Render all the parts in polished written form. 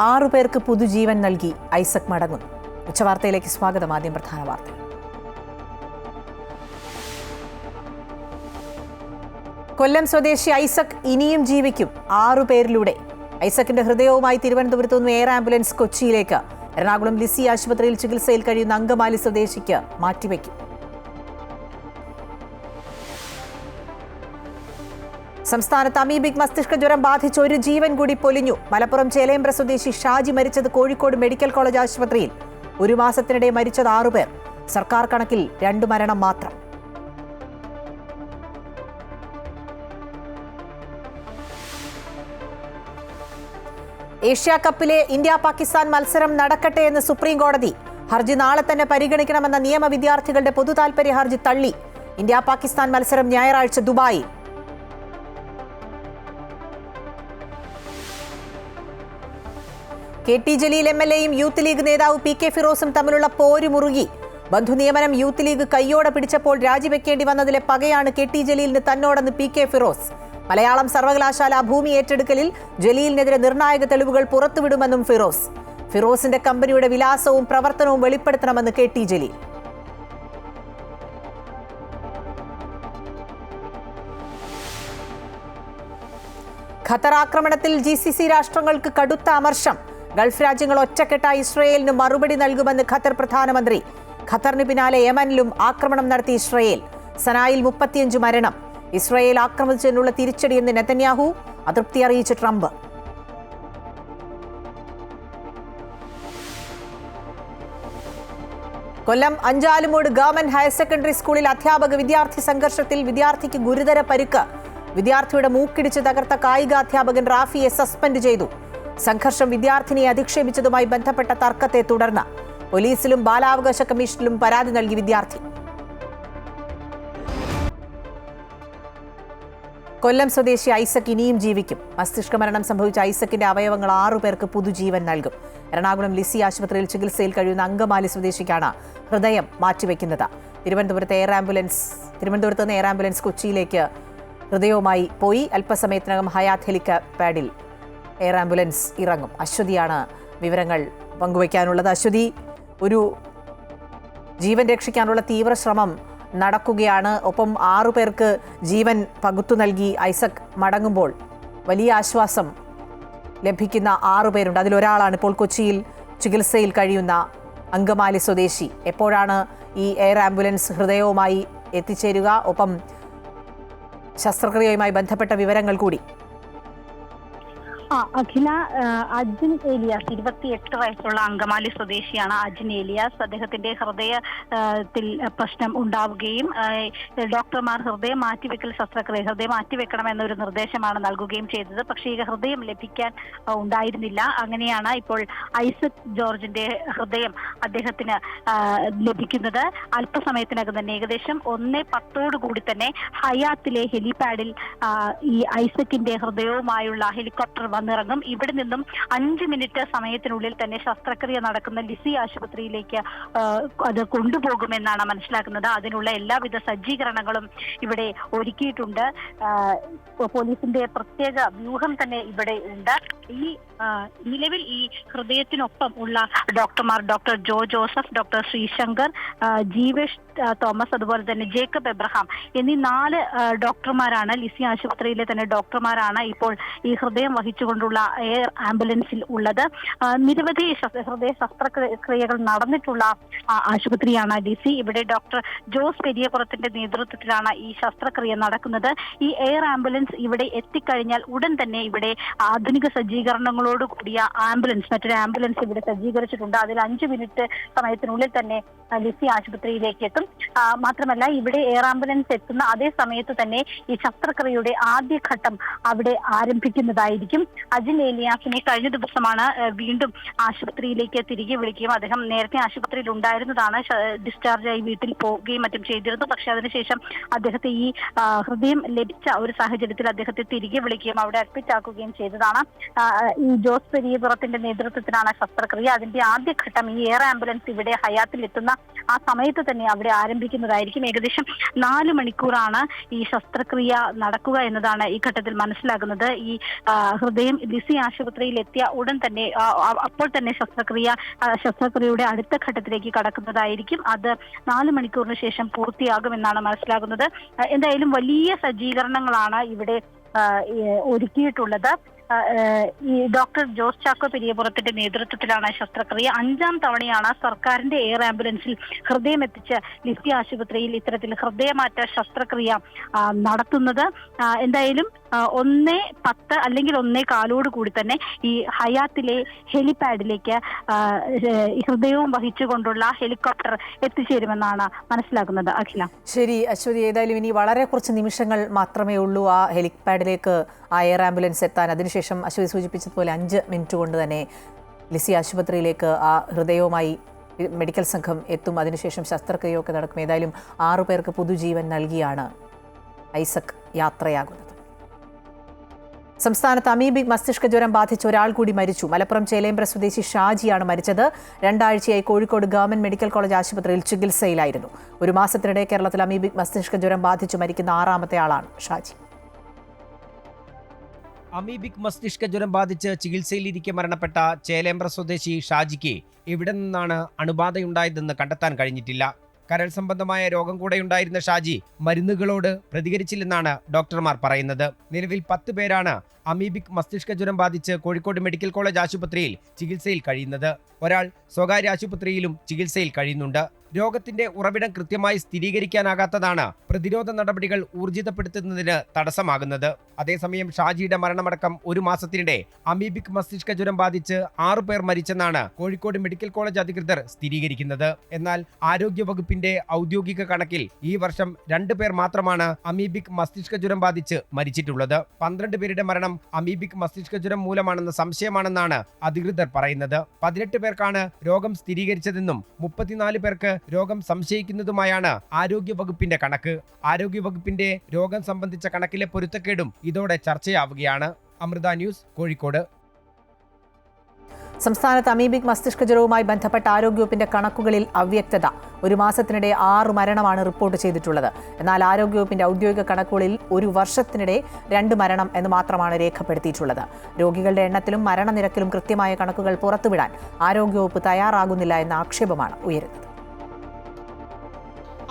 6 പേർക്ക് പുതുജീവൻ നൽകി ഐസക് മടങ്ങുന്നു. ഉച്ചവാർത്തയിലേക്ക് സ്വാഗതം. ആദ്യം പ്രധാന വാർത്ത. കൊല്ലം സ്വദേശി ഐസക് ഇനിയും ജീവിക്കും. 6 പേരിലൂടെ ഐസക്കിന്റെ ഹൃദയവുമായി തിരുവനന്തപുരത്ത് നിന്ന് എയർ ആംബുലൻസ് കൊച്ചിയിലേക്ക്. എറണാകുളം ലിസി ആശുപത്രിയിൽ ചികിത്സയിൽ കഴിയുന്ന അങ്കമാലി സ്വദേശിക്ക് മാറ്റിവെക്കും. സംസ്ഥാനത്ത് അമീബിക് മസ്തിഷ്ക ജ്വരം ബാധിച്ച് ഒരു ജീവൻ കൂടി പൊലിഞ്ഞു. മലപ്പുറം ചേലേമ്പ്ര സ്വദേശി ഷാജി മരിച്ചത് കോഴിക്കോട് മെഡിക്കൽ കോളേജ് ആശുപത്രിയിൽ. 1 മാസത്തിനിടെ മരിച്ചത് 6 പേർ. സർക്കാർ കണക്കിൽ 2 മരണം മാത്രം. ഏഷ്യാ കപ്പിലെ ഇന്ത്യ പാകിസ്ഥാൻ മത്സരം നടക്കട്ടെ എന്ന് സുപ്രീം കോടതി. ഹർജി നാളെ തന്നെ പരിഗണിക്കണമെന്ന നിയമ വിദ്യാർത്ഥികളുടെ പൊതുതാൽപര്യ ഹർജി തള്ളി. ഇന്ത്യ പാകിസ്ഥാൻ മത്സരം ഞായറാഴ്ച ദുബായിൽ. കെ.ടി. ജലീൽ എം.എൽ.എയും യൂത്ത് ലീഗ് നേതാവ് പി കെ ഫിറോസും തമ്മിലുള്ള പോര് മുറുകി. ബന്ധുനിയമനം യൂത്ത് ലീഗ് കയ്യോടെ പിടിച്ചപ്പോൾ രാജിവെക്കേണ്ടി വന്നതിലെ പകയാണ് കെ.ടി. ജലീലിന് തന്നോടെന്ന് പി കെ ഫിറോസ്. മലയാളം സർവകലാശാല ഭൂമി ഏറ്റെടുക്കലിൽ ജലീലിനെതിരെ നിർണായക തെളിവുകൾ പുറത്തുവിടുമെന്നും ഫിറോസ്. ഫിറോസിന്റെ കമ്പനിയുടെ വിലാസവും പ്രവർത്തനവും വെളിപ്പെടുത്തണമെന്ന് കെ.ടി. ജലീൽ. ഖത്തർ ആക്രമണത്തിൽ GCC രാഷ്ട്രങ്ങൾക്ക് കടുത്ത അമർഷം. ഗൾഫ് രാജ്യങ്ങൾ ഒറ്റക്കെട്ടായി ഇസ്രയേലിന് മറുപടി നൽകുമെന്ന് ഖത്തർ പ്രധാനമന്ത്രി. ഖത്തറിന് പിന്നാലെ യമനിലും ആക്രമണം നടത്തി ഇസ്രയേൽ. സനായിൽ 35 മരണം. ഇസ്രയേൽ ആക്രമിച്ചതിനുള്ള തിരിച്ചടിയെന്ന് നെതന്യാഹു. അതൃപ്തി അറിയിച്ച് Trump. Kollam Anchalumoodu government higher secondary സ്കൂളിൽ അധ്യാപക വിദ്യാർത്ഥി സംഘർഷത്തിൽ വിദ്യാർത്ഥിക്ക് ഗുരുതര പരിക്ക്. വിദ്യാർത്ഥിയുടെ മൂക്കിടിച്ച് തകർത്ത കായികാധ്യാപകൻ റാഫിയെ സസ്പെൻഡ് ചെയ്തു. സംഘർഷം വിദ്യാർത്ഥിനിയെ അധിക്ഷേപിച്ചതുമായി ബന്ധപ്പെട്ട തർക്കത്തെ തുടർന്ന് പോലീസിലും ബാലാവകാശ കമ്മീഷനിലും പരാതി നൽകി വിദ്യാർത്ഥി. കൊല്ലം സ്വദേശി ഐസക് ഇനിയും ജീവിക്കും. മസ്തിഷ്ക മരണം സംഭവിച്ച ഐസക്കിന്റെ അവയവങ്ങൾ 6 പേർക്ക് പുതുജീവൻ നൽകും. എറണാകുളം ലിസി ആശുപത്രിയിൽ ചികിത്സയിൽ കഴിയുന്ന അങ്കമാലി സ്വദേശിക്കാണ് ഹൃദയം മാറ്റിവെക്കുന്നത്. തിരുവനന്തപുരത്ത് നിന്ന് എയർ ആംബുലൻസ് കൊച്ചിയിലേക്ക് ഹൃദയവുമായി പോയി. അല്പസമയത്തിനകം ഹയാത്ത് ഹെലികോപ്റ്ററിൽ എയർ ആംബുലൻസ് ഇറങ്ങും. അശ്വതിയാണ് വിവരങ്ങൾ പങ്കുവയ്ക്കാനുള്ളത്. അശ്വതി, ഒരു ജീവൻ രക്ഷിക്കാനുള്ള തീവ്ര ശ്രമം നടക്കുകയാണ്. ഒപ്പം 6 പേർക്ക് ജീവൻ പകുത്തു നൽകി ഐസക് മടങ്ങുമ്പോൾ വലിയ ആശ്വാസം ലഭിക്കുന്ന 6 പേരുണ്ട്. അതിലൊരാളാണ് ഇപ്പോൾ കൊച്ചിയിൽ ചികിത്സയിൽ കഴിയുന്ന അങ്കമാലി സ്വദേശി. എപ്പോഴാണ് ഈ എയർ ആംബുലൻസ് ഹൃദയവുമായി എത്തിച്ചേരുക? ഒപ്പം ശസ്ത്രക്രിയയുമായി ബന്ധപ്പെട്ട വിവരങ്ങൾ കൂടി. അഖില, അജിൻ ഏലിയാസ് 28 വയസ്സുള്ള അങ്കമാലി സ്വദേശിയാണ് അജിൻ ഏലിയാസ്. അദ്ദേഹത്തിന്റെ ഹൃദയത്തിൽ പ്രശ്നം ഉണ്ടാവുകയും ഡോക്ടർമാർ ഹൃദയം മാറ്റിവെക്കണമെന്നൊരു നിർദ്ദേശമാണ് നൽകുകയും ചെയ്തത്. പക്ഷേ ഈ ഹൃദയം ലഭിക്കാൻ ഉണ്ടായിരുന്നില്ല. അങ്ങനെയാണ് ഇപ്പോൾ ഐസക് ജോർജിന്റെ ഹൃദയം അദ്ദേഹത്തിന് ലഭിക്കുന്നത്. അല്പസമയത്തിനകം തന്നെ ഏകദേശം 1:10 കൂടി തന്നെ ഹയാത്തിലെ ഹെലിപാഡിൽ ഈ ഐസക്കിന്റെ ഹൃദയവുമായുള്ള ഹെലികോപ്റ്റർ വന്നിറങ്ങും. ഇവിടെ നിന്നും 5 മിനിറ്റ് സമയത്തിനുള്ളിൽ തന്നെ ശസ്ത്രക്രിയ നടക്കുന്ന ലിസി ആശുപത്രിയിലേക്ക് അത് കൊണ്ടുപോകുമെന്നാണ് മനസ്സിലാക്കുന്നത്. അതിനുള്ള എല്ലാവിധ സജ്ജീകരണങ്ങളും ഇവിടെ ഒരുക്കിയിട്ടുണ്ട്. പോലീസിന്റെ പ്രത്യേക വ്യൂഹം തന്നെ ഇവിടെ ഉണ്ട്. ഈ നിലവിൽ ഈ ഹൃദയത്തിനൊപ്പം ഉള്ള ഡോക്ടർമാർ ഡോക്ടർ ജോ ജോസഫ്, ഡോക്ടർ ശ്രീശങ്കർ, ജീവേഷ് തോമസ്, അതുപോലെ തന്നെ ജേക്കബ് എബ്രഹാം എന്നീ 4 ഡോക്ടർമാരാണ്, ലിസി ആശുപത്രിയിലെ തന്നെ ഡോക്ടർമാരാണ് ഇപ്പോൾ ഈ ഹൃദയം വഹിച്ചുകൊണ്ടുള്ള എയർ ആംബുലൻസിൽ ഉള്ളത്. നിരവധി ഹൃദയ ശസ്ത്രക്രിയകൾ നടന്നിട്ടുള്ള ആശുപത്രിയാണ് ലിസി. ഇവിടെ ഡോക്ടർ ജോസ് പെരിയപുറത്തിന്റെ നേതൃത്വത്തിലാണ് ഈ ശസ്ത്രക്രിയ നടക്കുന്നത്. ഈ എയർ ആംബുലൻസ് ഇവിടെ എത്തിക്കഴിഞ്ഞാൽ ഉടൻ തന്നെ ഇവിടെ ആധുനിക സജ്ജീകരണങ്ങളോട് കൂടിയ മറ്റൊരു ആംബുലൻസ് ഇവിടെ സജ്ജീകരിച്ചിട്ടുണ്ട്. അതിൽ 5 മിനിറ്റ് സമയത്തിനുള്ളിൽ തന്നെ ലിസി ആശുപത്രിയിലേക്ക് എത്തും. മാത്രമല്ല, ഇവിടെ എയർ ആംബുലൻസ് എത്തുന്ന അതേ സമയത്ത് തന്നെ ഈ ശസ്ത്രക്രിയയുടെ ആദ്യഘട്ടം അവിടെ ആരംഭിക്കുന്നതായിരിക്കും. അജിൻ ഏലിയാസിനെ കഴിഞ്ഞ ദിവസമാണ് വീണ്ടും ആശുപത്രിയിലേക്ക് തിരികെ വിളിക്കുകയും അദ്ദേഹം നേരത്തെ ആശുപത്രിയിൽ ഉണ്ടായിരുന്നതാണ്. ഡിസ്ചാർജായി വീട്ടിൽ പോവുകയും മറ്റും ചെയ്തിരുന്നു. പക്ഷെ അതിനുശേഷം അദ്ദേഹത്തെ ഈ ഹൃദയം ലഭിച്ച ഒരു സാഹചര്യത്തിൽ അദ്ദേഹത്തെ തിരികെ വിളിക്കുകയും അവിടെ അഡ്മിറ്റ് ആക്കുകയും ചെയ്തതാണ്. ഈ ജോസ് പെരിയപുറത്തിന്റെ നേതൃത്വത്തിലാണ് ശസ്ത്രക്രിയ. അതിന്റെ ആദ്യഘട്ടം ഈ എയർ ആംബുലൻസ് ഇവിടെ ഹയാത്തിൽ എത്തുന്ന ആ സമയത്ത് തന്നെ അവിടെ ആരംഭിക്കുന്നതായിരിക്കും. ഏകദേശം 4 മണിക്കൂറാണ് ഈ ശസ്ത്രക്രിയ നടക്കുക എന്നതാണ് ഈ ഘട്ടത്തിൽ മനസ്സിലാകുന്നത്. ഈ ഹൃദയ ഹൃദയം ലിസി ആശുപത്രിയിൽ എത്തിയ ഉടൻ തന്നെ അപ്പോൾ തന്നെ ശസ്ത്രക്രിയയുടെ അടുത്ത ഘട്ടത്തിലേക്ക് കടക്കുന്നതായിരിക്കും. അത് 4 മണിക്കൂറിന് ശേഷം പൂർത്തിയാകുമെന്നാണ് മനസ്സിലാകുന്നത്. എന്തായാലും വലിയ സജ്ജീകരണങ്ങളാണ് ഇവിടെ ഒരുക്കിയിട്ടുള്ളത്. ഈ ഡോക്ടർ ജോസ് ചാക്കോ പെരിയപുറത്തിന്റെ നേതൃത്വത്തിലാണ് ശസ്ത്രക്രിയ. 5ാം തവണയാണ് സർക്കാരിന്റെ എയർ ആംബുലൻസിൽ ഹൃദയം എത്തിച്ച് ലിസി ആശുപത്രിയിൽ ഇത്തരത്തിൽ ഹൃദയമാറ്റ ശസ്ത്രക്രിയ നടത്തുന്നത്. എന്തായാലും 1:10 അല്ലെങ്കിൽ 1:15 കൂടി തന്നെ ഈ ഹയാത്തിലെ ഹെലിപാഡിലേക്ക് ഹൃദയവും വഹിച്ചുകൊണ്ടുള്ള ഹെലികോപ്റ്റർ എത്തിച്ചേരുമെന്നാണ് മനസ്സിലാക്കുന്നത്. അഖില. ശരി അശ്വതി, ഏതായാലും ഇനി വളരെ കുറച്ച് നിമിഷങ്ങൾ മാത്രമേ ഉള്ളൂ ആ ഹെലിപാഡിലേക്ക് ആ എയർ ആംബുലൻസ് എത്താൻ. അതിനുശേഷം അശ്വതി സൂചിപ്പിച്ചതുപോലെ 5 മിനിറ്റ് കൊണ്ട് തന്നെ ലിസി ആശുപത്രിയിലേക്ക് ആ ഹൃദയവുമായി മെഡിക്കൽ സംഘം എത്തും. അതിനുശേഷം ശസ്ത്രക്രിയയൊക്കെ നടക്കും. ഏതായാലും 6 പേർക്ക് പുതുജീവൻ നൽകിയാണ് ഐസക് യാത്രയാകുന്നത്. സംസ്ഥാനത്ത് അമീബിക് മസ്തിഷ്ക ജ്വരം ബാധിച്ച് ഒരാൾ കൂടി മരിച്ചു. മലപ്പുറം ചേലേമ്പ്ര സ്വദേശി ഷാജിയാണ് മരിച്ചത്. 2 ആഴ്ചയായി കോഴിക്കോട് ഗവൺമെന്റ് മെഡിക്കൽ കോളേജ് ആശുപത്രിയിൽ ചികിത്സയിലായിരുന്നു. ഒരു മാസത്തിനിടെ കേരളത്തിൽ അമീബിക് മസ്തിഷ്ക ജ്വരം ബാധിച്ചു മരിക്കുന്ന 6ാമത്തെ ആളാണ് ഷാജി. അമീബിക് മസ്തിഷ്ക ജ്വരം ബാധിച്ച് ചികിത്സയിലിരിക്കെ മരണപ്പെട്ട ചേലേമ്പ്ര സ്വദേശി ഷാജിക്ക് എവിടെ നിന്നാണ് അണുബാധയുണ്ടായതെന്ന് കണ്ടെത്താൻ കഴിഞ്ഞിട്ടില്ല. കരൾ സംബന്ധമായ രോഗം കൂടെയുണ്ടായിരുന്ന ഷാജി മരുന്നുകളോട് പ്രതികരിച്ചില്ലെന്നാണ് ഡോക്ടർമാർ പറയുന്നത്. നിലവിൽ 10 പേരാണ് അമീബിക് മസ്തിഷ്ക ജ്വരം ബാധിച്ച് കോഴിക്കോട് മെഡിക്കൽ കോളേജ് ആശുപത്രിയിൽ ചികിത്സയിൽ കഴിയുന്നത്. ഒരാൾ സ്വകാര്യ ആശുപത്രിയിലും ചികിത്സയിൽ കഴിയുന്നുണ്ട്. രോഗത്തിന്റെ ഉറവിടം കൃത്യമായി സ്ഥിരീകരിക്കാനാകാത്തതാണ് പ്രതിരോധ നടപടികൾ ഊർജിതപ്പെടുത്തുന്നതിന് തടസ്സമാകുന്നത്. അതേസമയം ഷാജിയുടെ മരണമടക്കം ഒരു മാസത്തിനിടെ അമീബിക് മസ്തിഷ്ക ജ്വരം ബാധിച്ച് 6 പേർ മരിച്ചെന്നാണ് കോഴിക്കോട് മെഡിക്കൽ കോളേജ് അധികൃതർ സ്ഥിരീകരിക്കുന്നത്. എന്നാൽ ആരോഗ്യവകുപ്പിന്റെ ഔദ്യോഗിക കണക്കിൽ ഈ വർഷം 2 പേർ മാത്രമാണ് അമീബിക് മസ്തിഷ്ക ജ്വരം ബാധിച്ച് മരിച്ചിട്ടുള്ളത്. 12 പേരുടെ മരണം അമീബിക് മസ്തിഷ്ക ജ്വരം മൂലമാണെന്ന സംശയമാണെന്നാണ് അധികൃതർ പറയുന്നത്. 18 പേർക്കാണ് രോഗം സ്ഥിരീകരിച്ചതെന്നും 34 പേർക്ക് രോഗം സംശയിക്കുന്നതുമായാണ് ആരോഗ്യവകുപ്പിന്റെ കണക്ക്. ആരോഗ്യവകുപ്പിന്റെ രോഗം സംബന്ധിച്ച കണക്കിലെ പൊരുത്തക്കേടും ഇതോടെ ചർച്ചയാവുകയാണ്. അമൃത ന്യൂസ്, കോഴിക്കോട്. സംസ്ഥാനത്ത് അമീബിക് മസ്തിഷ്ക ജ്വരവുമായി ബന്ധപ്പെട്ട ആരോഗ്യവകുപ്പിന്റെ കണക്കുകളിൽ അവ്യക്തത. ഒരു മാസത്തിനിടെ 6 മരണമാണ് റിപ്പോർട്ട് ചെയ്തിട്ടുള്ളത്. എന്നാൽ ആരോഗ്യവകുപ്പിന്റെ ഔദ്യോഗിക കണക്കുകളിൽ ഒരു വർഷത്തിനിടെ 2 മരണം എന്ന് മാത്രമാണ് രേഖപ്പെടുത്തിയിട്ടുള്ളത്. രോഗികളുടെ എണ്ണത്തിലും മരണനിരക്കിലും കൃത്യമായ കണക്കുകൾ പുറത്തുവിടാൻ ആരോഗ്യവകുപ്പ് തയ്യാറാകുന്നില്ല എന്ന ആക്ഷേപമാണ് ഉയരുന്നത്.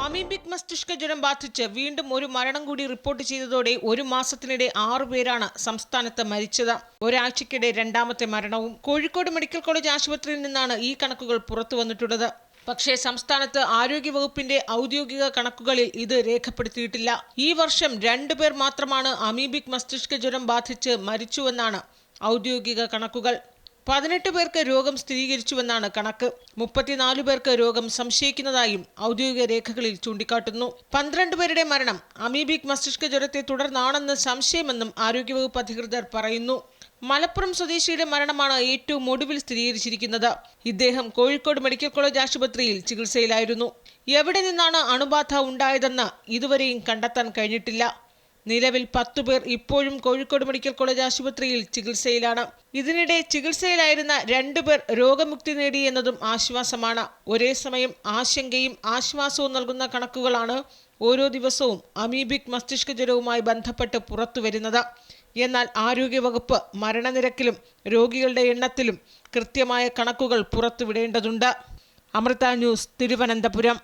അമീബിക് മസ്തിഷ്ക ജ്വരം ബാധിച്ച് വീണ്ടും ഒരു മരണം കൂടി റിപ്പോർട്ട് ചെയ്തതോടെ ഒരു മാസത്തിനിടെ 6 പേരാണ് സംസ്ഥാനത്ത് മരിച്ചത്. ഒരാഴ്ചക്കിടെ 2ാമത്തെ മരണവും. കോഴിക്കോട് മെഡിക്കൽ കോളേജ് ആശുപത്രിയിൽ നിന്നാണ് ഈ കണക്കുകൾ പുറത്തു വന്നിട്ടുള്ളത്. പക്ഷേ സംസ്ഥാനത്ത് ആരോഗ്യവകുപ്പിന്റെ ഔദ്യോഗിക കണക്കുകളിൽ ഇത് രേഖപ്പെടുത്തിയിട്ടില്ല. ഈ വർഷം 2 പേർ മാത്രമാണ് അമീബിക് മസ്തിഷ്ക ജ്വരം ബാധിച്ച് മരിച്ചുവെന്നാണ് ഔദ്യോഗിക കണക്കുകൾ. 18 പേർക്ക് രോഗം സ്ഥിരീകരിച്ചുവെന്നാണ് കണക്ക്. 34 പേർക്ക് രോഗം സംശയിക്കുന്നതായും ഔദ്യോഗിക രേഖകളിൽ ചൂണ്ടിക്കാട്ടുന്നു. 12 പേരുടെ മരണം അമീബിക് മസ്തിഷ്ക ജ്വരത്തെ തുടർന്നാണെന്ന് സംശയമെന്നും ആരോഗ്യവകുപ്പ് അധികൃതർ പറയുന്നു. മലപ്പുറം സ്വദേശിയുടെ മരണമാണ് ഏറ്റവും ഒടുവിൽ സ്ഥിരീകരിച്ചിരിക്കുന്നത്. ഇദ്ദേഹം കോഴിക്കോട് മെഡിക്കൽ കോളേജ് ആശുപത്രിയിൽ ചികിത്സയിലായിരുന്നു. എവിടെ നിന്നാണ് അണുബാധ ഉണ്ടായതെന്ന് ഇതുവരെയും കണ്ടെത്താൻ കഴിഞ്ഞിട്ടില്ല. നിലവിൽ 10 പേർ ഇപ്പോഴും കോഴിക്കോട് മെഡിക്കൽ കോളേജ് ആശുപത്രിയിൽ ചികിത്സയിലാണ്. ഇതിനിടെ ചികിത്സയിലായിരുന്ന 2 പേർ രോഗമുക്തി നേടി എന്നതും ആശ്വാസമാണ്. ഒരേ സമയം ആശങ്കയും ആശ്വാസവും നൽകുന്ന കണക്കുകളാണ് ഓരോ ദിവസവും അമീബിക് മസ്തിഷ്ക ജ്വരവുമായി ബന്ധപ്പെട്ട് പുറത്തുവരുന്നത്. എന്നാൽ ആരോഗ്യവകുപ്പ് മരണനിരക്കിലും രോഗികളുടെ എണ്ണത്തിലും കൃത്യമായ കണക്കുകൾ പുറത്തുവിടേണ്ടതുണ്ട്. അമൃത ന്യൂസ്, തിരുവനന്തപുരം.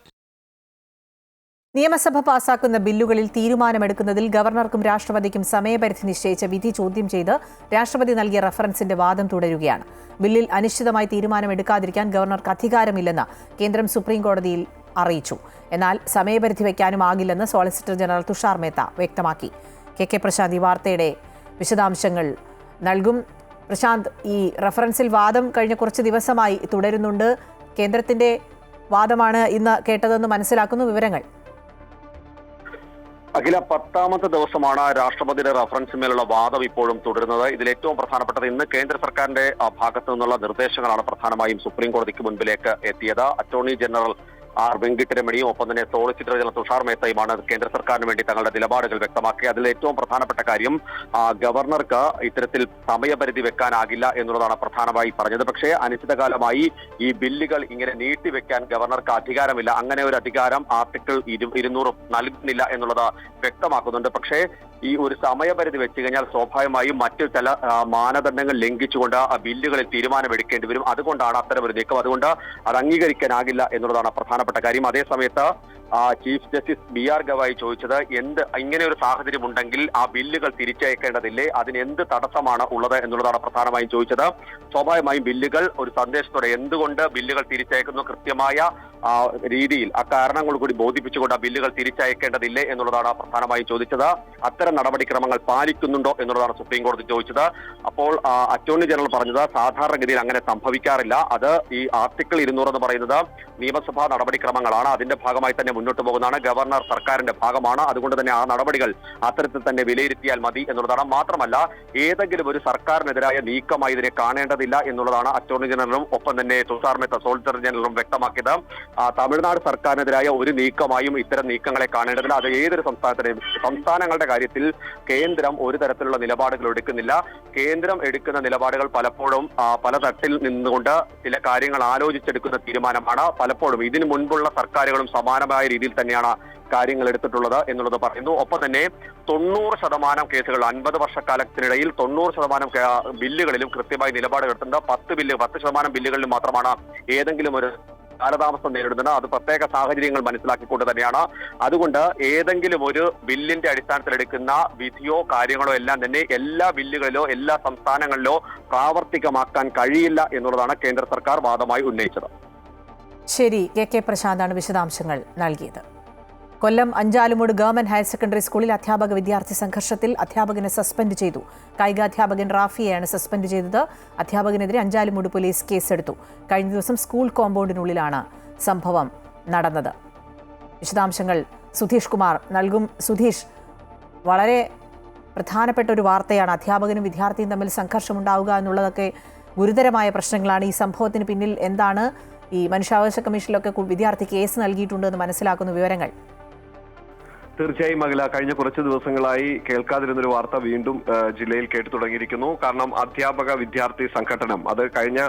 നിയമസഭ പാസാക്കുന്ന ബില്ലുകളിൽ തീരുമാനമെടുക്കുന്നതിൽ ഗവർണർക്കും രാഷ്ട്രപതിക്കും സമയപരിധി നിശ്ചയിച്ച വിധി ചോദ്യം ചെയ്ത് രാഷ്ട്രപതി നൽകിയ റഫറൻസിന്റെ വാദം തുടരുകയാണ്. ബില്ലിൽ അനിശ്ചിതമായി തീരുമാനമെടുക്കാതിരിക്കാൻ ഗവർണർക്ക് അധികാരമില്ലെന്ന് കേന്ദ്രം സുപ്രീം കോടതിയിൽ അറിയിച്ചു. എന്നാൽ സമയപരിധി വയ്ക്കാനും ആകില്ലെന്ന് സോളിസിറ്റർ ജനറൽ തുഷാർ മേത്ത വ്യക്തമാക്കി. കെ പ്രശാന്ത് ഈ വാർത്തയുടെ വിശദാംശങ്ങൾ നൽകും. പ്രശാന്ത്, ഈ റഫറൻസിൽ വാദം കഴിഞ്ഞ കുറച്ച് ദിവസമായി തുടരുന്നുണ്ട്. കേന്ദ്രത്തിന്റെ വാദമാണ് ഇന്ന് കേട്ടതെന്ന് മനസ്സിലാക്കുന്നു. വിവരങ്ങൾ. അഖില, 10ാമത്തെ ദിവസമാണ് രാഷ്ട്രപതിയുടെ റഫറൻസിന്മേലുള്ള വാദം ഇപ്പോഴും തുടരുന്നത്. ഇതിൽ ഏറ്റവും പ്രധാനപ്പെട്ടത് ഇന്ന് കേന്ദ്ര സർക്കാരിന്റെ ഭാഗത്തു നിന്നുള്ള നിർദ്ദേശങ്ങളാണ് പ്രധാനമായും സുപ്രീം കോടതിക്ക് മുൻപിലേക്ക് എത്തിയത്. അറ്റോർണി ജനറൽ ആർ വെങ്കിട്ടരമണിയും ഒപ്പം തന്നെ സോളിസിറ്റർ ജനറൽ തുഷാർ മേത്തയുമാണ് കേന്ദ്ര സർക്കാരിന് വേണ്ടി തങ്ങളുടെ നിലപാടുകൾ വ്യക്തമാക്കി. അതിൽ ഏറ്റവും പ്രധാനപ്പെട്ട കാര്യം ഗവർണർക്ക് ഇത്തരത്തിൽ സമയപരിധി വെക്കാനാകില്ല എന്നുള്ളതാണ് പ്രധാനമായി പറഞ്ഞത്. പക്ഷേ അനിശ്ചിതകാലമായി ഈ ബില്ലുകൾ ഇങ്ങനെ നീട്ടിവെക്കാൻ ഗവർണർക്ക് അധികാരമില്ല. അങ്ങനെ ഒരു അധികാരം ആർട്ടിക്കിൾ 200 നൽകുന്നില്ല എന്നുള്ളത് വ്യക്തമാക്കുന്നുണ്ട്. പക്ഷേ ഈ ഒരു സമയപരിധി വെച്ച് കഴിഞ്ഞാൽ സ്വാഭാവികമായും മറ്റു ചില മാനദണ്ഡങ്ങൾ ലംഘിച്ചുകൊണ്ട് ആ ബില്ലുകളിൽ തീരുമാനമെടുക്കേണ്ടി വരും. അതുകൊണ്ടാണ് അത്തരമൊരു നീക്കം. അതുകൊണ്ട് അത് അംഗീകരിക്കാനാകില്ല എന്നുള്ളതാണ് പ്രധാനപ്പെട്ട കാര്യം. അതേസമയത്ത് ചീഫ് ജസ്റ്റിസ് BR ഗവായി ചോദിച്ചത് ഇങ്ങനെ ഒരു സാഹചര്യം ഉണ്ടെങ്കിൽ ആ ബില്ലുകൾ തിരിച്ചയക്കേണ്ടതില്ലേ, അതിന് എന്ത് തടസ്സമാണ് ഉള്ളത് എന്നുള്ളതാണ് പ്രധാനമായും ചോദിച്ചത്. സ്വാഭാവികമായും ബില്ലുകൾ ഒരു സന്ദേശത്തോടെ എന്തുകൊണ്ട് ബില്ലുകൾ തിരിച്ചയക്കുന്നു കൃത്യമായ രീതിയിൽ ആ കാരണങ്ങൾ കൂടി ബോധിപ്പിച്ചുകൊണ്ട് ആ ബില്ലുകൾ തിരിച്ചയക്കേണ്ടതില്ലേ എന്നുള്ളതാണ് പ്രധാനമായും ചോദിച്ചത്. അത്തരം നടപടിക്രമങ്ങൾ പാലിക്കുന്നുണ്ടോ എന്നുള്ളതാണ് സുപ്രീം കോടതി ചോദിച്ചത്. അപ്പോൾ അറ്റോർണി ജനറൽ പറഞ്ഞത് സാധാരണഗതിയിൽ അങ്ങനെ സംഭവിക്കാറില്ല. അത് ഈ ആർട്ടിക്കിൾ 200 എന്ന് പറയുന്നത് നിയമസഭാ നടപടിക്രമങ്ങളാണ്. അതിന്റെ ഭാഗമായി തന്നെ മുന്നോട്ട് പോകുന്നതാണ്. ഗവർണർ സർക്കാരിന്റെ ഭാഗമാണ്. അതുകൊണ്ട് തന്നെ ആ നടപടികൾ അത്തരത്തിൽ തന്നെ വിലയിരുത്തിയാൽ മതി എന്നുള്ളതാണ്. മാത്രമല്ല ഏതെങ്കിലും ഒരു സർക്കാരിനെതിരായ നീക്കമായി ഇതിനെ കാണേണ്ടതില്ല എന്നുള്ളതാണ് അറ്റോർണി ജനറലും ഒപ്പം തന്നെ തുഷാർ മേത്ത സോളിസിറ്റർ ജനറലും വ്യക്തമാക്കിയത്. തമിഴ്നാട് സർക്കാരിനെതിരായ ഒരു നീക്കമായും ഇത്തരം നീക്കങ്ങളെ കാണേണ്ടതില്ല. അത് ഏതൊരു സംസ്ഥാനങ്ങളുടെ കാര്യത്തിൽ കേന്ദ്രം ഒരു തരത്തിലുള്ള നിലപാടുകൾ എടുക്കുന്നില്ല. കേന്ദ്രം എടുക്കുന്ന നിലപാടുകൾ പലപ്പോഴും പല തട്ടിൽ നിന്നുകൊണ്ട് ചില കാര്യങ്ങൾ ആലോചിച്ചെടുക്കുന്ന തീരുമാനമാണ്. പലപ്പോഴും ഇതിനു മുൻപുള്ള സർക്കാരുകളും സമാനമായ രീതിയിൽ തന്നെയാണ് കാര്യങ്ങൾ എടുത്തിട്ടുള്ളത് എന്നുള്ളത് പറയുന്നു. ഒപ്പം തന്നെ 90% കേസുകൾ 50 വർഷക്കാലത്തിനിടയിൽ 90% ബില്ലുകളിലും കൃത്യമായി നിലപാട് എടുത്തുന്നത് 10% ബില്ലുകളിലും മാത്രമാണ് ഏതെങ്കിലും ഒരു കാലതാമസം നേരിടുന്നത്. അത് പ്രത്യേക സാഹചര്യങ്ങൾ മനസ്സിലാക്കിക്കൊണ്ട് തന്നെയാണ്. അതുകൊണ്ട് ഏതെങ്കിലും ഒരു ബില്ലിന്റെ അടിസ്ഥാനത്തിൽ എടുക്കുന്ന വിധിയോ കാര്യങ്ങളോ എല്ലാം തന്നെ എല്ലാ ബില്ലുകളിലോ എല്ലാ സംസ്ഥാനങ്ങളിലോ പ്രാവർത്തികമാക്കാൻ കഴിയില്ല എന്നുള്ളതാണ് കേന്ദ്ര സർക്കാർ വാദമായി ഉന്നയിച്ചത്. ശരി, KK പ്രശാന്താണ് വിശദാംശങ്ങൾ നൽകിയത്. കൊല്ലം അഞ്ചാലുമൂട് ഗവൺമെന്റ് ഹയർ സെക്കൻഡറി സ്കൂളിൽ അധ്യാപക വിദ്യാർത്ഥി സംഘർഷത്തിൽ അധ്യാപകനെ സസ്പെൻഡ് ചെയ്തു. കായികാധ്യാപകൻ റാഫിയെയാണ് സസ്പെൻഡ് ചെയ്തത്. അധ്യാപകനെതിരെ അഞ്ചാലുമൂട് പോലീസ് കേസെടുത്തു. കഴിഞ്ഞ ദിവസം സ്കൂൾ കോമ്പൗണ്ടിനുള്ളിലാണ് സംഭവം നടന്നത്. വിശദാംശങ്ങൾ സുധീഷ് കുമാർ നൽകും. സുധീഷ്, വളരെ പ്രധാനപ്പെട്ട ഒരു വാർത്തയാണ്. അധ്യാപകനും വിദ്യാർത്ഥിയും തമ്മിൽ സംഘർഷമുണ്ടാവുക എന്നുള്ളതൊക്കെ ഗുരുതരമായ പ്രശ്നങ്ങളാണ്. ഈ സംഭവത്തിന് പിന്നിൽ എന്താണ്? ഈ മനുഷ്യാവകാശ കമ്മീഷനിലൊക്കെ വിദ്യാർത്ഥി കേസ് നൽകിയിട്ടുണ്ടെന്ന് മനസ്സിലാക്കുന്ന വിവരങ്ങൾ. തീർച്ചയായും അഖില, കഴിഞ്ഞ കുറച്ച് ദിവസങ്ങളായി കേൾക്കാതിരുന്നൊരു വാർത്ത വീണ്ടും ജില്ലയിൽ കേട്ടു തുടങ്ങിയിരിക്കുന്നു. കാരണം അധ്യാപക വിദ്യാർത്ഥി സംഘടനം അത് കഴിഞ്ഞ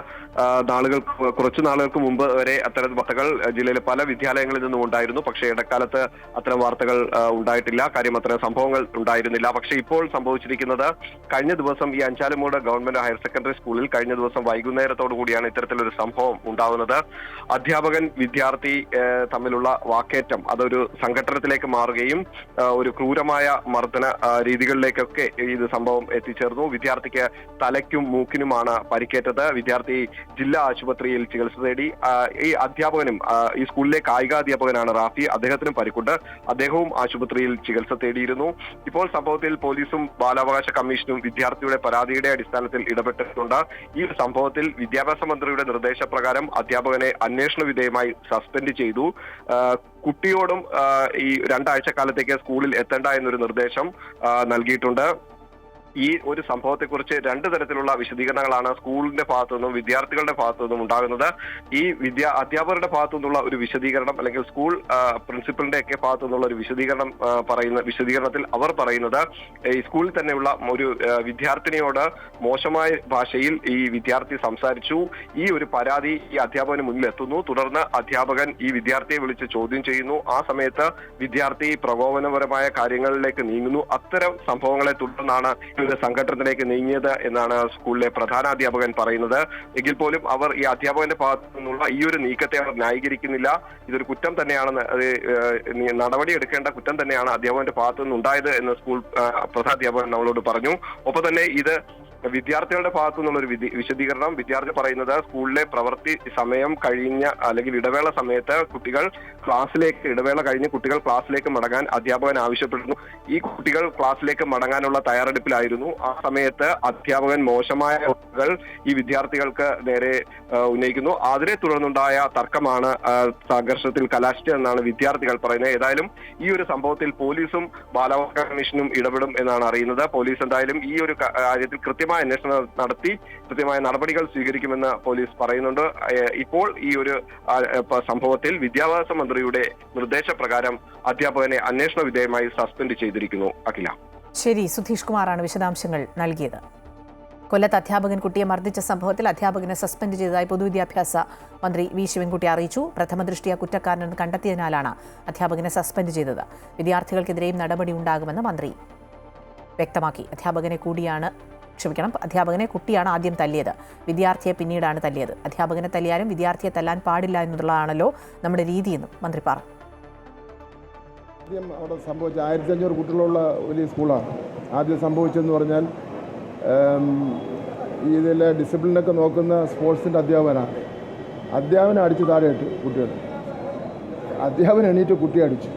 കുറച്ചു നാളുകൾക്ക് മുമ്പ് വരെ അത്തരം വാർത്തകൾ ജില്ലയിലെ പല വിദ്യാലയങ്ങളിൽ നിന്നും ഉണ്ടായിരുന്നു. പക്ഷേ ഇടക്കാലത്ത് അത്തരം വാർത്തകൾ ഉണ്ടായിട്ടില്ല. കാര്യം അത്തരം സംഭവങ്ങൾ ഉണ്ടായിരുന്നില്ല. പക്ഷേ ഇപ്പോൾ സംഭവിച്ചിരിക്കുന്നത് കഴിഞ്ഞ ദിവസം ഈ അഞ്ചാലുമൂട് ഗവൺമെന്റ് ഹയർ സെക്കൻഡറി സ്കൂളിൽ കഴിഞ്ഞ ദിവസം വൈകുന്നേരത്തോടു കൂടിയാണ് ഇത്തരത്തിലൊരു സംഭവം ഉണ്ടാകുന്നത്. അധ്യാപകൻ വിദ്യാർത്ഥി തമ്മിലുള്ള വാക്കേറ്റം അതൊരു സംഘട്ടനത്തിലേക്ക് മാറുകയും ഒരു ക്രൂരമായ മർദ്ദന രീതികളിലേക്കൊക്കെ ഇത് സംഭവം എത്തിച്ചേർന്നു. വിദ്യാർത്ഥിക്ക് തലയ്ക്കും മൂക്കിനുമാണ് പരിക്കേറ്റത്. വിദ്യാർത്ഥി ജില്ലാ ആശുപത്രിയിൽ ചികിത്സ തേടി. ഈ അധ്യാപകനും ഈ സ്കൂളിലെ കായികാധ്യാപകനാണ് റാഫി. അദ്ദേഹത്തിനും പരിക്കുണ്ട്. അദ്ദേഹവും ആശുപത്രിയിൽ ചികിത്സ തേടിയിരുന്നു. ഇപ്പോൾ സംഭവത്തിൽ പോലീസും ബാലാവകാശ കമ്മീഷനും വിദ്യാർത്ഥിയുടെ പരാതിയുടെ അടിസ്ഥാനത്തിൽ ഇടപെട്ടിട്ടുണ്ട്. ഈ സംഭവത്തിൽ വിദ്യാഭ്യാസ മന്ത്രിയുടെ നിർദ്ദേശപ്രകാരം അധ്യാപകനെ അന്വേഷണ വിധേയമായി സസ്പെൻഡ് ചെയ്തു. കുട്ടിയോടും ഈ 2 ആഴ്ചക്കാലത്തേക്ക് സ്കൂളിൽ എത്തേണ്ട എന്നൊരു നിർദ്ദേശം നൽകിയിട്ടുണ്ട്. ഈ ഒരു സംഭവത്തെക്കുറിച്ച് 2 തരത്തിലുള്ള വിശദീകരണങ്ങളാണ് സ്കൂളിന്റെ ഭാഗത്തു നിന്നും വിദ്യാർത്ഥികളുടെ ഭാഗത്തു നിന്നും ഉണ്ടാകുന്നത്. ഈ അധ്യാപകരുടെ ഭാഗത്തു നിന്നുള്ള ഒരു വിശദീകരണം അല്ലെങ്കിൽ സ്കൂൾ പ്രിൻസിപ്പലിന്റെ ഒക്കെ ഭാഗത്തു നിന്നുള്ള ഒരു വിശദീകരണത്തിൽ അവർ പറയുന്നത് ഈ സ്കൂളിൽ തന്നെയുള്ള ഒരു വിദ്യാർത്ഥിനിയോട് മോശമായ ഭാഷയിൽ ഈ വിദ്യാർത്ഥി സംസാരിച്ചു. ഈ ഒരു പരാതി ഈ അധ്യാപകന് മുന്നിൽ എത്തുന്നു. തുടർന്ന് അധ്യാപകൻ ഈ വിദ്യാർത്ഥിയെ വിളിച്ച് ചോദ്യം ചെയ്യുന്നു. ആ സമയത്ത് വിദ്യാർത്ഥി പ്രകോപനപരമായ കാര്യങ്ങളിലേക്ക് നീങ്ങുന്നു. അത്തരം സംഭവങ്ങളെ തുടർന്നാണ് സംഘട്ടനത്തിലേക്ക് നീങ്ങിയത് എന്നാണ് സ്കൂളിലെ പ്രധാനാധ്യാപകൻ പറയുന്നത്. എങ്കിൽ പോലും അവർ ഈ അധ്യാപകന്റെ ഭാഗത്തു നിന്നുള്ള ഈ ഒരു നീക്കത്തെ അവർ ന്യായീകരിക്കുന്നില്ല. ഇതൊരു കുറ്റം തന്നെയാണെന്ന്, നടപടി എടുക്കേണ്ട കുറ്റം തന്നെയാണ് അധ്യാപകന്റെ ഭാഗത്തു നിന്നുണ്ടായത് എന്ന് സ്കൂൾ പ്രധാനാധ്യാപകൻ നമ്മളോട് പറഞ്ഞു. ഒപ്പം തന്നെ ഇത് വിദ്യാർത്ഥികളുടെ ഭാഗത്തു നിന്നുള്ളൊരു വിശദീകരണം. വിദ്യാർത്ഥി പറയുന്നത് സ്കൂളിലെ പ്രവൃത്തി സമയം കഴിഞ്ഞ അല്ലെങ്കിൽ ഇടവേള സമയത്ത് ഇടവേള കഴിഞ്ഞ് കുട്ടികൾ ക്ലാസ്സിലേക്ക് മടങ്ങാൻ അധ്യാപകൻ ആവശ്യപ്പെടുന്നു. ഈ കുട്ടികൾ ക്ലാസ്സിലേക്ക് മടങ്ങാനുള്ള തയ്യാറെടുപ്പിലായിരുന്നു. ആ സമയത്ത് അധ്യാപകൻ മോശമായ വാക്കുകൾ ഈ വിദ്യാർത്ഥികൾക്ക് നേരെ ഉന്നയിക്കുന്നു. അതിനെ തുടർന്നുണ്ടായ തർക്കമാണ് സംഘർഷത്തിൽ കലാശിച്ചതെന്നാണ് വിദ്യാർത്ഥികൾ പറയുന്നത്. ഏതായാലും ഈ ഒരു സംഭവത്തിൽ പോലീസും ബാലാവകാശ കമ്മീഷനും ഇടപെടും എന്നാണ് അറിയുന്നത്. പോലീസ് എന്തായാലും ഈ ഒരു കാര്യത്തിൽ കൃത്യമായ അന്വേഷണം നടത്തി കൃത്യമായ നടപടികൾ സ്വീകരിക്കുമെന്ന് പോലീസ് പറയുന്നുണ്ട്. ഇപ്പോൾ ഈ ഒരു സംഭവത്തിൽ വിദ്യാഭ്യാസ മന്ത്രിയുടെ നിർദ്ദേശപ്രകാരം അധ്യാപകനെ അന്വേഷണ വിധേയമായി സസ്പെൻഡ് ചെയ്തിരിക്കുന്നു. അഖില, ശരി, സുധീഷ് കുമാറാണ് വിശദാംശങ്ങൾ നൽകിയത്. കൊല്ലത്ത് അധ്യാപകൻ കുട്ടിയെ മർദ്ദിച്ച സംഭവത്തിൽ അധ്യാപകനെ സസ്പെൻഡ് ചെയ്തതായി പൊതുവിദ്യാഭ്യാസ മന്ത്രി വി ശിവൻകുട്ടി അറിയിച്ചു. പ്രഥമ ദൃഷ്ടിയ കുറ്റക്കാരനെന്ന് കണ്ടെത്തിയതിനാലാണ് അധ്യാപകനെ സസ്പെൻഡ് ചെയ്തത്. വിദ്യാർത്ഥികൾക്കെതിരെയും നടപടി ഉണ്ടാകുമെന്ന് മന്ത്രി വ്യക്തമാക്കി. അധ്യാപകനെ കുട്ടിയാണ് ആദ്യം തല്ലിയത്, വിദ്യാർത്ഥിയെ പിന്നീടാണ് തല്ലിയത്. അധ്യാപകനെ തല്ലിയാലും വിദ്യാർത്ഥിയെ തല്ലാൻ പാടില്ല എന്നുള്ളതാണല്ലോ നമ്മുടെ രീതിയെന്നും മന്ത്രി പറഞ്ഞു. ആദ്യം അവിടെ സംഭവിച്ച 1500 കുട്ടികളുള്ള വലിയ സ്കൂളാണ്. ആദ്യം സംഭവിച്ചതെന്ന് പറഞ്ഞാൽ ഇതിലെ ഡിസിപ്ലിനൊക്കെ നോക്കുന്ന സ്പോർട്സിൻ്റെ അധ്യാപകനാണ്. അധ്യാപനം അടിച്ച് താഴെയിട്ട് കുട്ടികൾ, അധ്യാപനം എണീറ്റ് കുട്ടിയെ അടിച്ചു.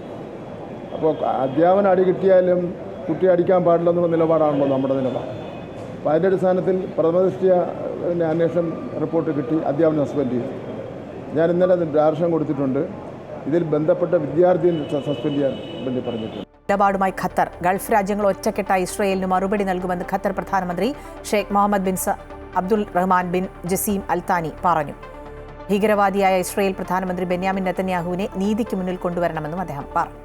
അപ്പോൾ അധ്യാപനം അടി കിട്ടിയാലും കുട്ടിയെ അടിക്കാൻ പാടില്ലെന്നുള്ള നിലപാടാണല്ലോ നമ്മുടെ നിലപാട്. അപ്പോൾ അതിൻ്റെ അടിസ്ഥാനത്തിൽ പ്രഥമദൃഷ്ട്യ അന്വേഷണം റിപ്പോർട്ട് കിട്ടി, അധ്യാപനം സസ്പെൻഡ് ചെയ്തു. ഞാൻ ഇന്നലെ ഡയറക്ഷൻ കൊടുത്തിട്ടുണ്ട്, ഇതിൽ ബന്ധപ്പെട്ട വിദ്യാർത്ഥിയെ സസ്പെൻഡ് ചെയ്യാൻ വേണ്ടി പറഞ്ഞിട്ടുണ്ട്. നിലപാടുമായി ഖത്തർ. ഗൾഫ് രാജ്യങ്ങൾ ഒറ്റക്കെട്ടായി ഇസ്രയേലിന് മറുപടി നൽകുമെന്ന് ഖത്തർ പ്രധാനമന്ത്രി Sheikh Mohammed bin Abdul Rahman bin Jassim Al Thani പറഞ്ഞു. ഭീകരവാദിയായ ഇസ്രയേൽ പ്രധാനമന്ത്രി ബെന്യാമിൻ നെതന്യാഹുവിനെ നീതിക്ക് മുന്നിൽ കൊണ്ടുവരണമെന്നും അദ്ദേഹം പറഞ്ഞു.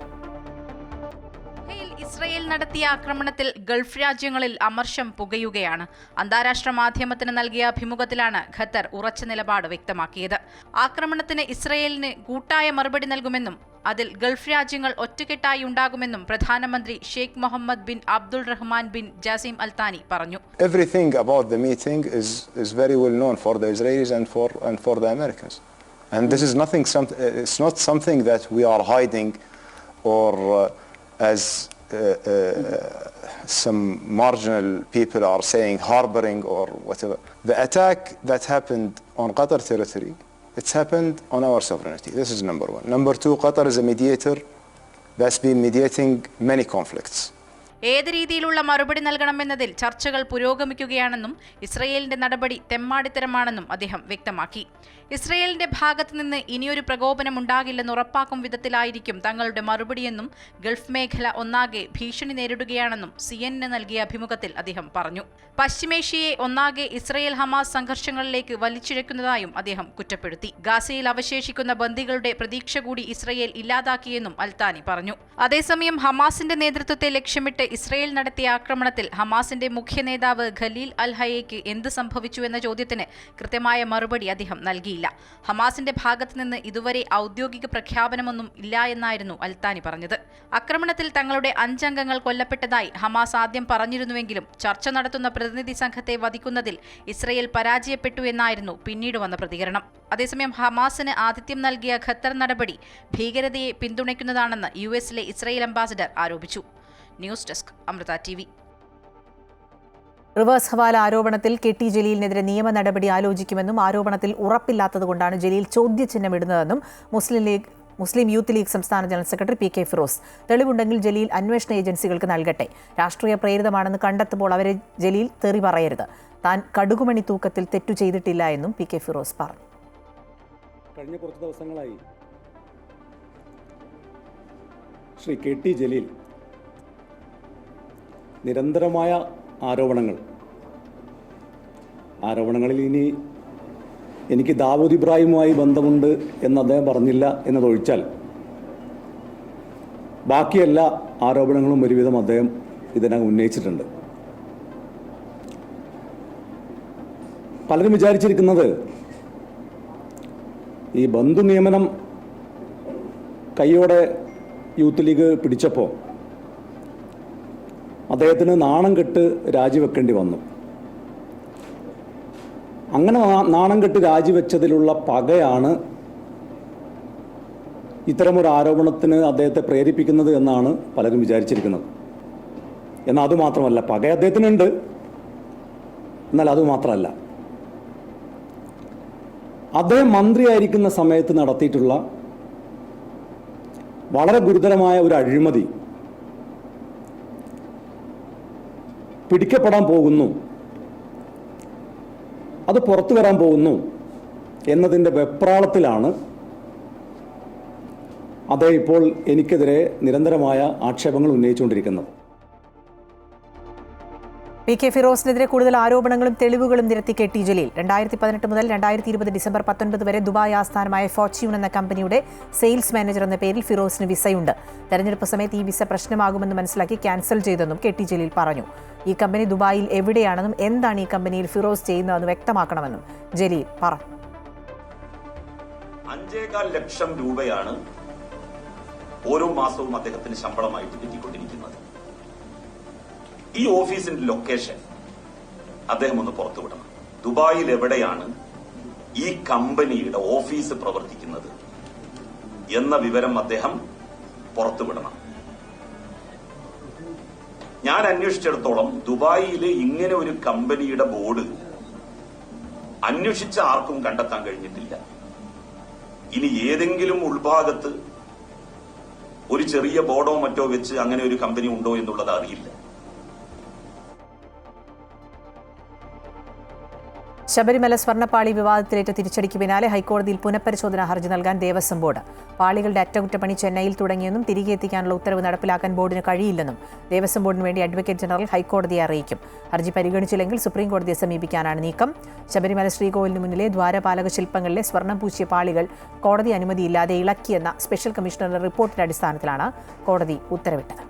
ഇസ്രയേൽ നടത്തിയ ആക്രമണത്തിൽ ഗൾഫ് രാജ്യങ്ങളിൽ അമർഷം പുകയുകയാണ്. അന്താരാഷ്ട്ര മാധ്യമത്തിന് നൽകിയ അഭിമുഖത്തിലാണ് ഖത്തർ ഉറച്ച നിലപാട് വ്യക്തമാക്കിയത്. ആക്രമണത്തിന് ഇസ്രയേലിന് കൂട്ടായ മറുപടി നൽകുമെന്നും അതിൽ ഗൾഫ് രാജ്യങ്ങൾ ഒറ്റക്കെട്ടായി ഉണ്ടാകുമെന്നും പ്രധാനമന്ത്രി Sheikh Mohammed bin Abdul Rahman bin Jassim Al Thani പറഞ്ഞു. Everything about the meeting is very well known for the Israelis and for the Americans. And this is nothing, it's not something that we are hiding or as some marginal people are saying, harboring or whatever. The attack that happened on Qatar territory, it's happened on our sovereignty. This is number one. Number two, Qatar is a mediator that's been mediating many conflicts. ഏത് രീതിയിലുള്ള മറുപടി നൽകണമെന്നതിൽ ചർച്ചകൾ പുരോഗമിക്കുകയാണെന്നും ഇസ്രയേലിന്റെ നടപടി തെമ്മാടിത്തരമാണെന്നും അദ്ദേഹം വ്യക്തമാക്കി. ഇസ്രയേലിന്റെ ഭാഗത്തു നിന്ന് ഇനിയൊരു പ്രകോപനം ഉണ്ടാകില്ലെന്ന് ഉറപ്പാക്കും വിധത്തിലായിരിക്കും തങ്ങളുടെ മറുപടിയെന്നും ഗൾഫ് മേഖല ഒന്നാകെ ഭീഷണി നേരിടുകയാണെന്നും CNN നൽകിയ അഭിമുഖത്തിൽ അദ്ദേഹം പറഞ്ഞു. പശ്ചിമേഷ്യയെ ഒന്നാകെ ഇസ്രയേൽ ഹമാസ് സംഘർഷങ്ങളിലേക്ക് വലിച്ചിഴക്കുന്നതായും അദ്ദേഹം കുറ്റപ്പെടുത്തി. ഗാസയിൽ അവശേഷിക്കുന്ന ബന്ദികളുടെ പ്രതീക്ഷ കൂടി ഇസ്രയേൽ ഇല്ലാതാക്കിയെന്നും അൽത്താനി പറഞ്ഞു. അതേസമയം ഹമാസിന്റെ നേതൃത്വത്തെ ലക്ഷ്യമിട്ട് ഇസ്രയേൽ നടത്തിയ ആക്രമണത്തിൽ ഹമാസിന്റെ മുഖ്യ നേതാവ് ഖലീൽ അൽ ഹയയ്ക്ക് എന്ത് സംഭവിച്ചു എന്ന ചോദ്യത്തിന് കൃത്യമായ മറുപടി അദ്ദേഹം നൽകിയില്ല. ഹമാസിന്റെ ഭാഗത്തു നിന്ന് ഇതുവരെ ഔദ്യോഗിക പ്രഖ്യാപനമൊന്നും ഇല്ല എന്നായിരുന്നു അൽത്താനി പറഞ്ഞത്. ആക്രമണത്തിൽ തങ്ങളുടെ 5 അംഗങ്ങൾ കൊല്ലപ്പെട്ടതായി ഹമാസ് ആദ്യം പറഞ്ഞിരുന്നുവെങ്കിലും ചർച്ച നടത്തുന്ന പ്രതിനിധി സംഘത്തെ വധിക്കുന്നതിൽ ഇസ്രയേൽ പരാജയപ്പെട്ടു എന്നായിരുന്നു പിന്നീട് വന്ന പ്രതികരണം. അതേസമയം ഹമാസിന് ആതിഥ്യം നൽകിയ ഖത്തർ നടപടി ഭീകരതയെ പിന്തുണയ്ക്കുന്നതാണെന്ന് US-ലെ ഇസ്രയേൽ അംബാസിഡർ ആരോപിച്ചു. News desk Amrita TV. Reverse hawala ആരോപണത്തിൽ KT ജലീലിനെതിരെ നിയമ നടപടി ആലോചിക്കുമെന്നും ആരോപണത്തിൽ ഉറപ്പില്ലാത്തതുകൊണ്ടാണ് ജലീൽ ചോദ്യചിഹ്നം ഇടുന്നതെന്നും മുസ്ലിം യൂത്ത് ലീഗ് സംസ്ഥാന ജനറൽ സെക്രട്ടറി PK ഫിറോസ്. തെളിവുണ്ടെങ്കിൽ ജലീൽ അന്വേഷണ ഏജൻസികൾക്ക് നൽകട്ടെ. രാഷ്ട്രീയ പ്രേരിതമാണെന്ന് കണ്ടെത്തുമ്പോൾ അവരെ ജലീൽ തെറി പറയരുത്. താൻ കടുകുമണി തൂക്കത്തിൽ തെറ്റു ചെയ്തിട്ടില്ല എന്നും PK ഫിറോസ് പറഞ്ഞു. കഴിഞ്ഞ കുറച്ച് ദിവസങ്ങളായി ശ്രീ KT ജലീൽ നിരന്തരമായ ആരോപണങ്ങളിൽ ഇനി എനിക്ക് ദാവൂദ് ഇബ്രാഹിമുമായി ബന്ധമുണ്ട് എന്ന് അദ്ദേഹം പറഞ്ഞില്ല എന്നതൊഴിച്ചാൽ ബാക്കി എല്ലാ ആരോപണങ്ങളും ഒരുവിധം അദ്ദേഹം ഇതിനകം ഉന്നയിച്ചിട്ടുണ്ട്. പലരും വിചാരിച്ചിരിക്കുന്നത് ഈ ബന്ധു നിയമനം കൈയോടെ യൂത്ത് ലീഗ് പിടിച്ചപ്പോൾ അദ്ദേഹത്തിന് നാണം കെട്ട് രാജിവെക്കേണ്ടി വന്നു. അങ്ങനെ നാണം കെട്ട് രാജിവെച്ചതിലുള്ള പകയാണ് ഇത്തരമൊരു ആരോപണത്തിന് അദ്ദേഹത്തെ പ്രേരിപ്പിക്കുന്നത് എന്നാണ് പലരും വിചാരിച്ചിരിക്കുന്നത്. എന്നാൽ അതുമാത്രമല്ല, പക അദ്ദേഹത്തിനുണ്ട്, എന്നാൽ അതുമാത്രമല്ല, അദ്ദേഹം മന്ത്രിയായിരിക്കുന്ന സമയത്ത് നടത്തിയിട്ടുള്ള വളരെ ഗുരുതരമായ ഒരു അഴിമതി പിടിക്കപ്പെടാൻ പോകുന്നു, അത് പുറത്തു വരാൻ പോകുന്നു എന്നതിൻ്റെ വെപ്രാളത്തിലാണ് അദ്ദേഹം ഇപ്പോൾ എനിക്കെതിരെ നിരന്തരമായ ആക്ഷേപങ്ങൾ ഉന്നയിച്ചുകൊണ്ടിരിക്കുന്നത്. PK ഫിറോസിനെതിരെ കൂടുതൽ ആരോപണങ്ങളും തെളിവുകളും നിരത്തി KT ജലീൽ. 2018 മുതൽ 2020 ഡിസംബർ 19 വരെ ദുബായ് ആസ്ഥാനമായ ഫോർച്യൂൺ എന്ന കമ്പനിയുടെ സെയിൽസ് മാനേജർ എന്ന പേരിൽ ഫിറോസിന് വിസയുണ്ട്. തെരഞ്ഞെടുപ്പ് സമയത്ത് ഈ വിസ പ്രശ്നമാകുമെന്ന് മനസ്സിലാക്കി ക്യാൻസൽ ചെയ്തെന്നും KT ജലീൽ പറഞ്ഞു. ഈ കമ്പനി ദുബായിൽ എവിടെയാണെന്നും എന്താണ് ഈ കമ്പനിയിൽ ഫിറോസ് ചെയ്യുന്നതെന്ന് വ്യക്തമാക്കണമെന്നും ജലീൽ പറഞ്ഞു. 5.25 ലക്ഷം രൂപയാണ് ഓരോ മാസവും അദ്ദേഹത്തിന് ശമ്പളമായിട്ട് കിട്ടിക്കൊണ്ടിരിക്കുന്നത്. ഈ ഓഫീസിന്റെ ലൊക്കേഷൻ അദ്ദേഹം ഒന്ന് പുറത്തുവിടണം. ദുബായിൽ എവിടെയാണ് ഈ കമ്പനിയുടെ ഓഫീസ് പ്രവർത്തിക്കുന്നത് എന്ന വിവരം അദ്ദേഹം പുറത്തുവിടണം. ഞാൻ അന്വേഷിച്ചിടത്തോളം ദുബായില് ഇങ്ങനെ ഒരു കമ്പനിയുടെ ബോർഡ് അന്വേഷിച്ച ആർക്കും കണ്ടെത്താൻ കഴിഞ്ഞിട്ടില്ല. ഇനി ഏതെങ്കിലും ഉൾഭാഗത്ത് ഒരു ചെറിയ ബോർഡോ മറ്റോ വെച്ച് അങ്ങനെ ഒരു കമ്പനി ഉണ്ടോ എന്നുള്ളത് അറിയില്ല. ശബരിമല സ്വർണ്ണപ്പാളി വിവാദത്തിലേറ്റ തിരിച്ചടിക്ക് പിന്നാലെ ഹൈക്കോടതിയിൽ പുനഃപരിശോധനാ ഹർജി നൽകാൻ ദേവസ്വം ബോർഡ്. പാളികളുടെ അറ്റകുറ്റപ്പണി ചെന്നൈയിൽ തുടങ്ങിയെന്നും തിരികെ എത്തിക്കാനുള്ള ഉത്തരവ് നടപ്പിലാക്കാൻ ബോർഡിന് കഴിയില്ലെന്നും ദേവസ്വം ബോർഡിന് വേണ്ടി അഡ്വക്കേറ്റ് ജനറൽ ഹൈക്കോടതിയെ അറിയിക്കും. ഹർജി പരിഗണിച്ചില്ലെങ്കിൽ സുപ്രീംകോടതിയെ സമീപിക്കാനാണ് നീക്കം. ശബരിമല ശ്രീകോവിലിന് മുന്നിലെ ദ്വാരപാലക ശില്പങ്ങളിലെ സ്വർണ്ണം പൂശിയ പാളികൾ കോടതി അനുമതിയില്ലാതെ ഇളക്കിയെന്ന സ്പെഷ്യൽ കമ്മീഷണറുടെ റിപ്പോർട്ടിന്റെ അടിസ്ഥാനത്തിലാണ് കോടതി ഉത്തരവിട്ടത്.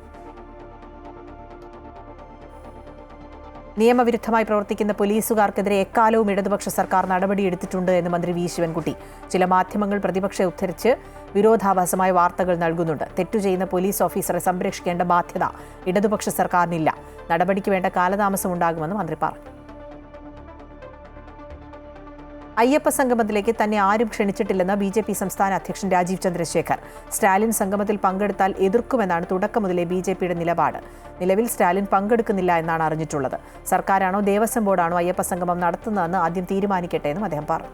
നിയമവിരുദ്ധമായി പ്രവർത്തിക്കുന്ന പോലീസുകാർക്കെതിരെ എക്കാലവും ഇടതുപക്ഷ സർക്കാർ നടപടിയെടുത്തിട്ടുണ്ട് എന്ന് മന്ത്രി വി ശിവൻകുട്ടി. ചില മാധ്യമങ്ങൾ പ്രതിപക്ഷത്തെ ഉദ്ധരിച്ച് വിരോധാഭാസമായ വാർത്തകൾ നൽകുന്നുണ്ട്. തെറ്റു ചെയ്യുന്ന പോലീസ് ഓഫീസറെ സംരക്ഷിക്കേണ്ട ബാധ്യത ഇടതുപക്ഷ സർക്കാരിനില്ല. നടപടിക്ക് വേണ്ട കാലതാമസം ഉണ്ടാകുമെന്ന് മന്ത്രി പറഞ്ഞു. അയ്യപ്പ സംഗമത്തിലേക്ക് തന്നെ ആരും ക്ഷണിച്ചിട്ടില്ലെന്ന് BJP സംസ്ഥാന അധ്യക്ഷൻ രാജീവ് ചന്ദ്രശേഖർ. സ്റ്റാലിൻ സംഗമത്തിൽ പങ്കെടുത്താൽ എതിർക്കുമെന്നാണ് തുടക്കം മുതലേ BJPയുടെ നിലപാട്. നിലവിൽ സ്റ്റാലിൻ പങ്കെടുക്കുന്നില്ല എന്നാണ് അറിഞ്ഞിട്ടുള്ളത്. സർക്കാരാണോ ദേവസ്വം ബോർഡാണോ അയ്യപ്പ സംഗമം നടത്തുന്നതെന്ന് ആദ്യം തീരുമാനിക്കട്ടെ എന്നും അദ്ദേഹം പറഞ്ഞു.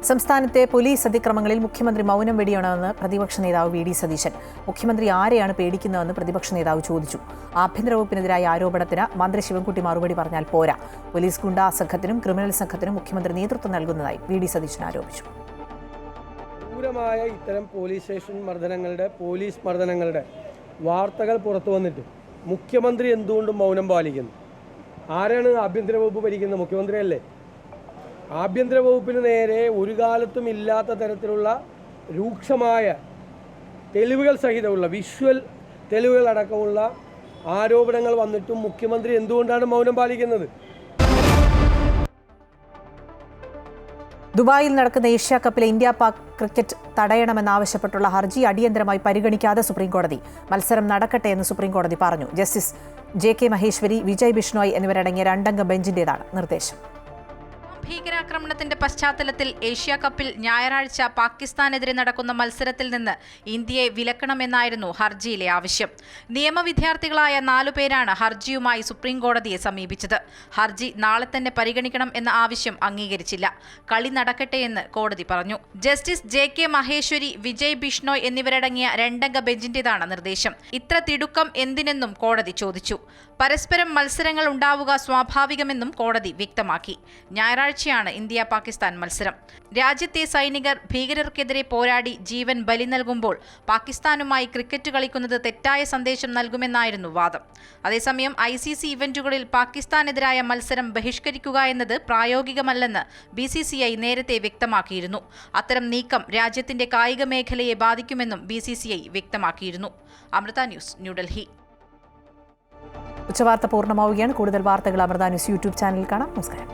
സംസ്ഥാനത്തെ പോലീസ് അതിക്രമങ്ങളിൽ മുഖ്യമന്ത്രി മൗനം വെടിയണമെന്ന് പ്രതിപക്ഷ നേതാവ് VD സതീശൻ. മുഖ്യമന്ത്രി ആരെയാണ് പേടിക്കുന്നതെന്ന് പ്രതിപക്ഷ നേതാവ് ചോദിച്ചു. ആഭ്യന്തര വകുപ്പിനെതിരായ ആരോപണത്തിന് മന്ത്രി ശിവൻകുട്ടി മറുപടി പറഞ്ഞാൽ പോരാ. പോലീസ് ഗുണ്ടാ സംഘത്തിനും ക്രിമിനൽ സംഘത്തിനും മുഖ്യമന്ത്രി നേതൃത്വം നൽകുന്നതായി VD സതീശൻ ആരോപിച്ചു. ക്രൂരമായ ഇത്തരം പോലീസ് സ്റ്റേഷൻ പോലീസ് മർദ്ദനങ്ങളുടെ വാർത്തകൾ പുറത്തു വന്നിട്ട് മുഖ്യമന്ത്രി എന്തുകൊണ്ടും മൗനം പാലിക്കുന്നു? ആരാണ് ആഭ്യന്തര വകുപ്പ് ഭരിക്കുന്നത്? മുഖ്യമന്ത്രിയല്ലേ? ആഭ്യന്തര വകുപ്പിന് നേരെ ഒരു കാലത്തും ഇല്ലാത്ത തരത്തിലുള്ള രൂക്ഷമായ തെളിവുകൾ സഹിതമുള്ള വിഷ്വൽ തെളിവുകൾ അടക്കമുള്ള ആരോപണങ്ങൾ വന്നിട്ടും മുഖ്യമന്ത്രി എന്തുകൊണ്ടാണ് മൗനം പാലിക്കുന്നത്? ദുബായിൽ നടക്കുന്ന ഏഷ്യാ കപ്പിലെ ഇന്ത്യ പാക് ക്രിക്കറ്റ് തടയണമെന്നാവശ്യപ്പെട്ടുള്ള ഹർജി അടിയന്തരമായി പരിഗണിക്കാതെ സുപ്രീംകോടതി. മത്സരം നടക്കട്ടെ എന്ന് സുപ്രീംകോടതി പറഞ്ഞു. ജസ്റ്റിസ് JK മഹേശ്വരി, വിജയ് ബിഷ്ണോയ് എന്നിവരടങ്ങിയ 2 അംഗ ബെഞ്ചിന്റേതാണ് നിർദ്ദേശം. ഭീകരാക്രമണത്തിന്റെ പശ്ചാത്തലത്തിൽ ഏഷ്യാ കപ്പിൽ ഞായറാഴ്ച പാകിസ്ഥാനെതിരെ നടക്കുന്ന മത്സരത്തിൽ നിന്ന് ഇന്ത്യയെ വിലക്കണമെന്നായിരുന്നു ഹർജിയിലെ ആവശ്യം. നിയമവിദ്യാർത്ഥികളായ 4 പേരാണ് ഹർജിയുമായി സുപ്രീംകോടതിയെ സമീപിച്ചത്. ഹർജി നാളെ തന്നെ പരിഗണിക്കണം എന്ന ആവശ്യം അംഗീകരിച്ചില്ല. കളി നടക്കട്ടെയെന്ന് കോടതി പറഞ്ഞു. ജസ്റ്റിസ് JK മഹേശ്വരി, വിജയ് ബിഷ്ണോയ് എന്നിവരടങ്ങിയ 2 അംഗ ബെഞ്ചിന്റേതാണ് നിർദ്ദേശം. ഇത്ര തിടുക്കം എന്തിനെന്നും കോടതി ചോദിച്ചു. പരസ്പരം മത്സരങ്ങൾ ഉണ്ടാവുക സ്വാഭാവികമെന്നും കോടതി വ്യക്തമാക്കി. ഞായറാഴ്ചയാണ് ഇന്ത്യ പാകിസ്ഥാൻ മത്സരം. രാജ്യത്തെ സൈനികർ ഭീകരർക്കെതിരെ പോരാടി ജീവൻ ബലി നൽകുമ്പോൾ പാകിസ്ഥാനുമായി ക്രിക്കറ്റ് കളിക്കുന്നത് തെറ്റായ സന്ദേശം നൽകുമെന്നായിരുന്നു വാദം. അതേസമയം ICC ഇവന്റുകളിൽ പാകിസ്ഥാനെതിരായ മത്സരം ബഹിഷ്കരിക്കുക എന്നത് പ്രായോഗികമല്ലെന്ന് BCCI നേരത്തെ വ്യക്തമാക്കിയിരുന്നു. അത്തരം നീക്കം രാജ്യത്തിന്റെ കായിക മേഖലയെ ബാധിക്കുമെന്നും BCCI വ്യക്തമാക്കിയിരുന്നു. അമൃത ന്യൂസ്, ന്യൂഡൽഹി. ഉച്ചവാർത്ത പൂർണ്ണമാവുകയാണ്. കൂടുതൽ വാർത്തകൾ അമൃത ന്യൂസ് യൂട്യൂബ് ചാനലിൽ കാണാം. നമസ്കാരം.